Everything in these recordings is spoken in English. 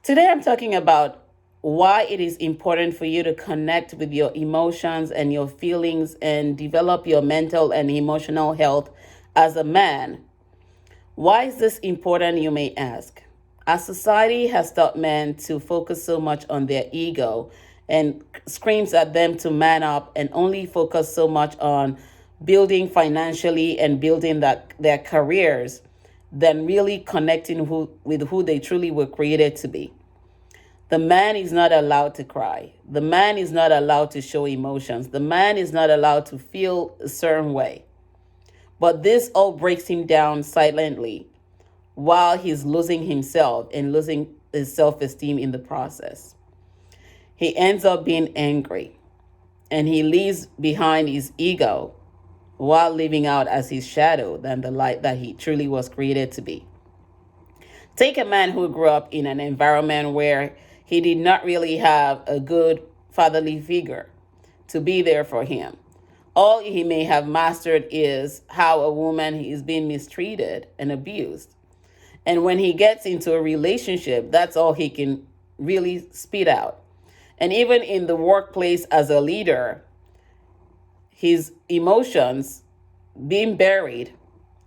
Today, I'm talking about why it is important for you to connect with your emotions and your feelings and develop your mental and emotional health as a man. Why is this important, you may ask? Our society has taught men to focus so much on their ego and screams at them to man up and only focus so much on building financially and building their careers than really connecting with who they truly were created to be. The man is not allowed to cry. The man is not allowed to show emotions. The man is not allowed to feel a certain way. But this all breaks him down silently while he's losing himself and losing his self esteem in the process. He ends up being angry and he leaves behind his ego while living out as his shadow than the light that he truly was created to be. Take a man who grew up in an environment where he did not really have a good fatherly figure to be there for him. All he may have mastered is how a woman is being mistreated and abused. And when he gets into a relationship, that's all he can really spit out. And even in the workplace as a leader, his emotions being buried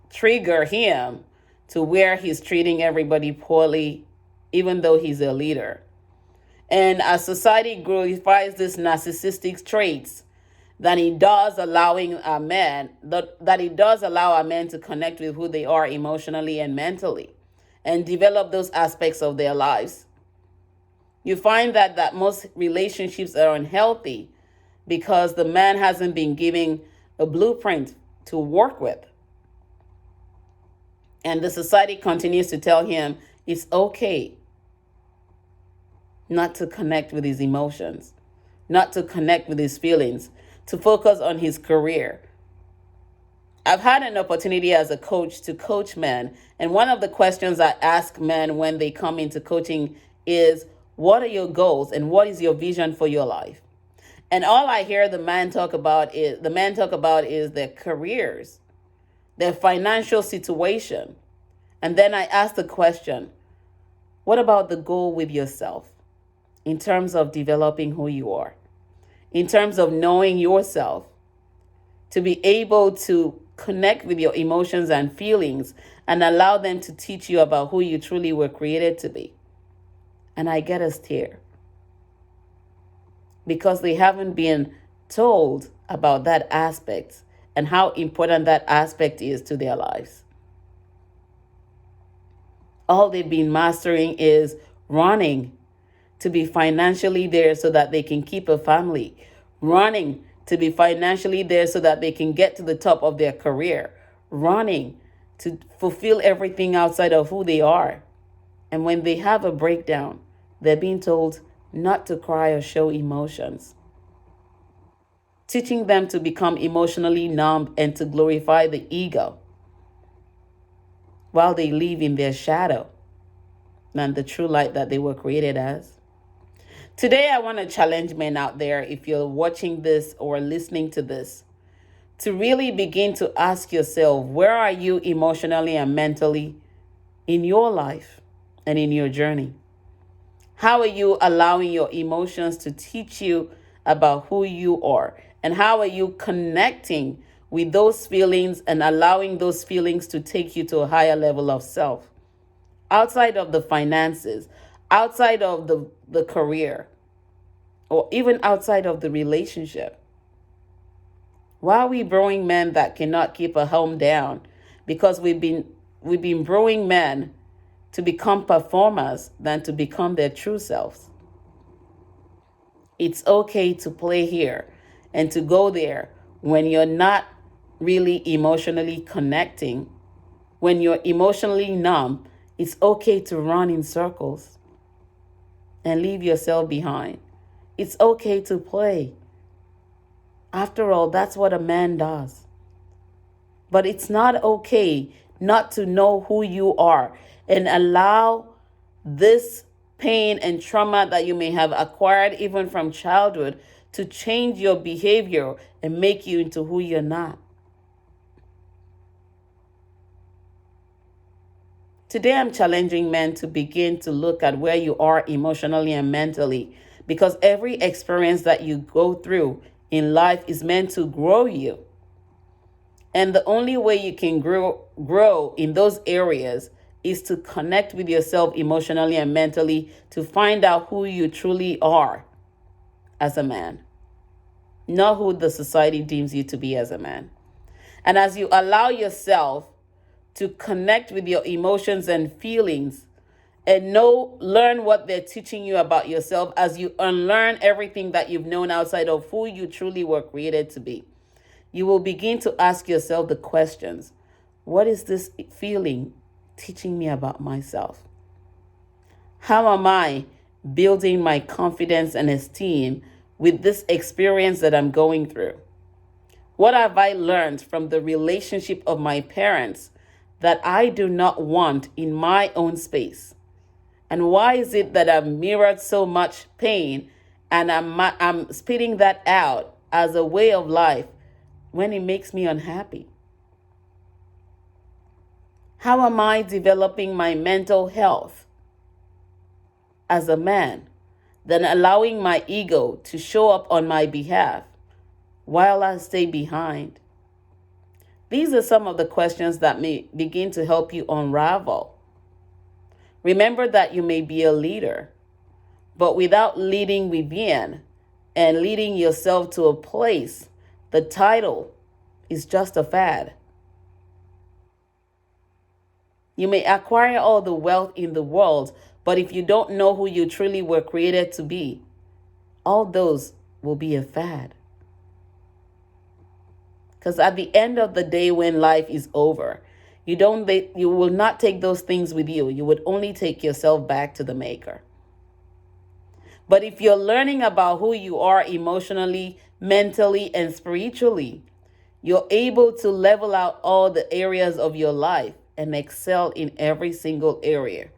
trigger him to where he's treating everybody poorly, even though he's a leader. And as society glorifies these narcissistic traits, that he does allowing a man that he does allow a man to connect with who they are emotionally and mentally and develop those aspects of their lives. You find that most relationships are unhealthy because the man hasn't been given a blueprint to work with. And the society continues to tell him it's okay not to connect with his emotions, not to connect with his feelings, to focus on his career. I've had an opportunity as a coach to coach men, and one of the questions I ask men when they come into coaching is, what are your goals and what is your vision for your life? And all I hear the men talk about is their careers, their financial situation. And then I ask the question, what about the goal with yourself in terms of developing who you are, in terms of knowing yourself, to be able to connect with your emotions and feelings and allow them to teach you about who you truly were created to be? And I get a stare because they haven't been told about that aspect and how important that aspect is to their lives. All they've been mastering is running to be financially there so that they can keep a family, running to be financially there so that they can get to the top of their career, running to fulfill everything outside of who they are. And when they have a breakdown, they're being told not to cry or show emotions, teaching them to become emotionally numb and to glorify the ego while they live in their shadow than the true light that they were created as. Today, I want to challenge men out there, if you're watching this or listening to this, to really begin to ask yourself, where are you emotionally and mentally in your life and in your journey? How are you allowing your emotions to teach you about who you are? And how are you connecting with those feelings and allowing those feelings to take you to a higher level of self? Outside of the finances, outside of the career, or even outside of the relationship. Why are we growing men that cannot keep a home down? Because we've been growing men to become performers than to become their true selves. It's okay to play here and to go there when you're not really emotionally connecting. When you're emotionally numb, it's okay to run in circles and leave yourself behind. It's okay to play. After all, that's what a man does. But it's not okay not to know who you are and allow this pain and trauma that you may have acquired even from childhood to change your behavior and make you into who you're not. Today, I'm challenging men to begin to look at where you are emotionally and mentally, because every experience that you go through in life is meant to grow you. And the only way you can grow in those areas is to connect with yourself emotionally and mentally to find out who you truly are as a man, not who the society deems you to be as a man. And as you allow yourself to connect with your emotions and feelings and learn what they're teaching you about yourself, as you unlearn everything that you've known outside of who you truly were created to be, you will begin to ask yourself the questions. What is this feeling teaching me about myself? How am I building my confidence and esteem with this experience that I'm going through? What have I learned from the relationship of my parents that I do not want in my own space? And why is it that I've mirrored so much pain and I'm spitting that out as a way of life when it makes me unhappy? How am I developing my mental health as a man, then allowing my ego to show up on my behalf while I stay behind? These are some of the questions that may begin to help you unravel. Remember that you may be a leader, but without leading within and leading yourself to a place, the title is just a fad. You may acquire all the wealth in the world, but if you don't know who you truly were created to be, all those will be a fad. Because at the end of the day, when life is over, you will not take those things with you. You would only take yourself back to the maker. But if you're learning about who you are emotionally, mentally, and spiritually, you're able to level out all the areas of your life and excel in every single area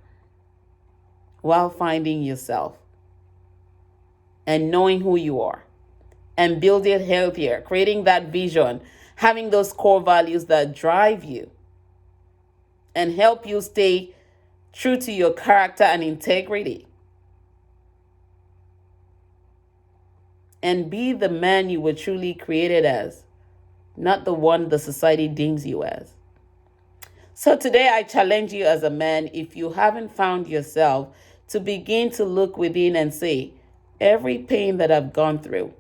while finding yourself and knowing who you are and build it healthier, creating that vision, having those core values that drive you and help you stay true to your character and integrity. And be the man you were truly created as, not the one the society deems you as. So today I challenge you as a man, if you haven't found yourself, to begin to look within and say, every pain that I've gone through,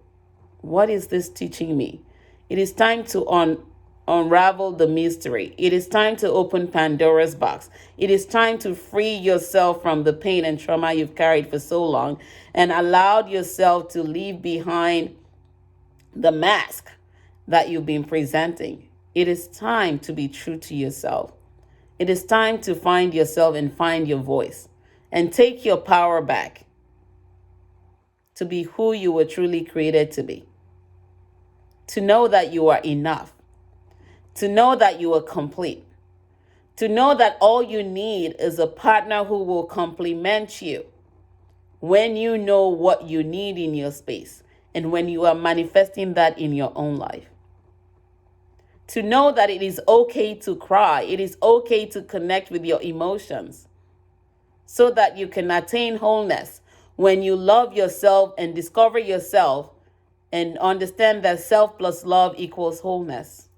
what is this teaching me? It is time to unravel the mystery. It is time to open Pandora's box. It is time to free yourself from the pain and trauma you've carried for so long and allowed yourself to leave behind the mask that you've been presenting. It is time to be true to yourself. It is time to find yourself and find your voice and take your power back to be who you were truly created to be. To know that you are enough. To know that you are complete. To know that all you need is a partner who will complement you when you know what you need in your space and when you are manifesting that in your own life. To know that it is okay to cry. It is okay to connect with your emotions so that you can attain wholeness when you love yourself and discover yourself and understand that self plus love equals wholeness.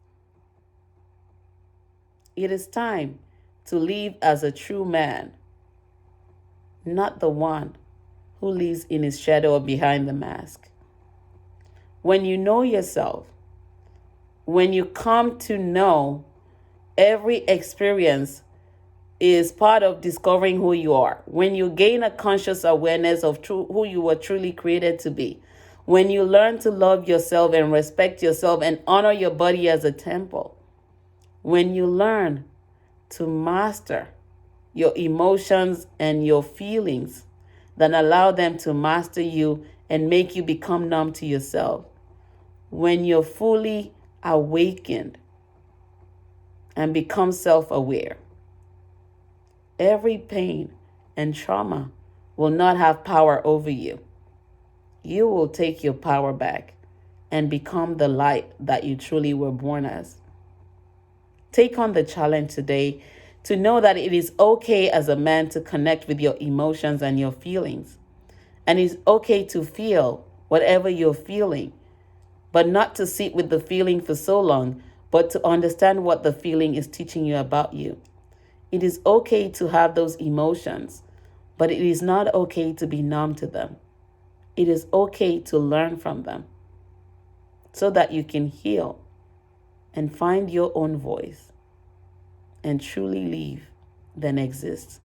It is time to live as a true man, not the one who lives in his shadow or behind the mask. When you know yourself, when you come to know every experience is part of discovering who you are, when you gain a conscious awareness of who you were truly created to be, when you learn to love yourself and respect yourself and honor your body as a temple, when you learn to master your emotions and your feelings, then allow them to master you and make you become numb to yourself. When you're fully awakened and become self-aware, every pain and trauma will not have power over you. You will take your power back and become the light that you truly were born as. Take on the challenge today to know that it is okay as a man to connect with your emotions and your feelings. And it's okay to feel whatever you're feeling, but not to sit with the feeling for so long, but to understand what the feeling is teaching you about you. It is okay to have those emotions, but it is not okay to be numb to them. It is okay to learn from them so that you can heal and find your own voice and truly live, then exist.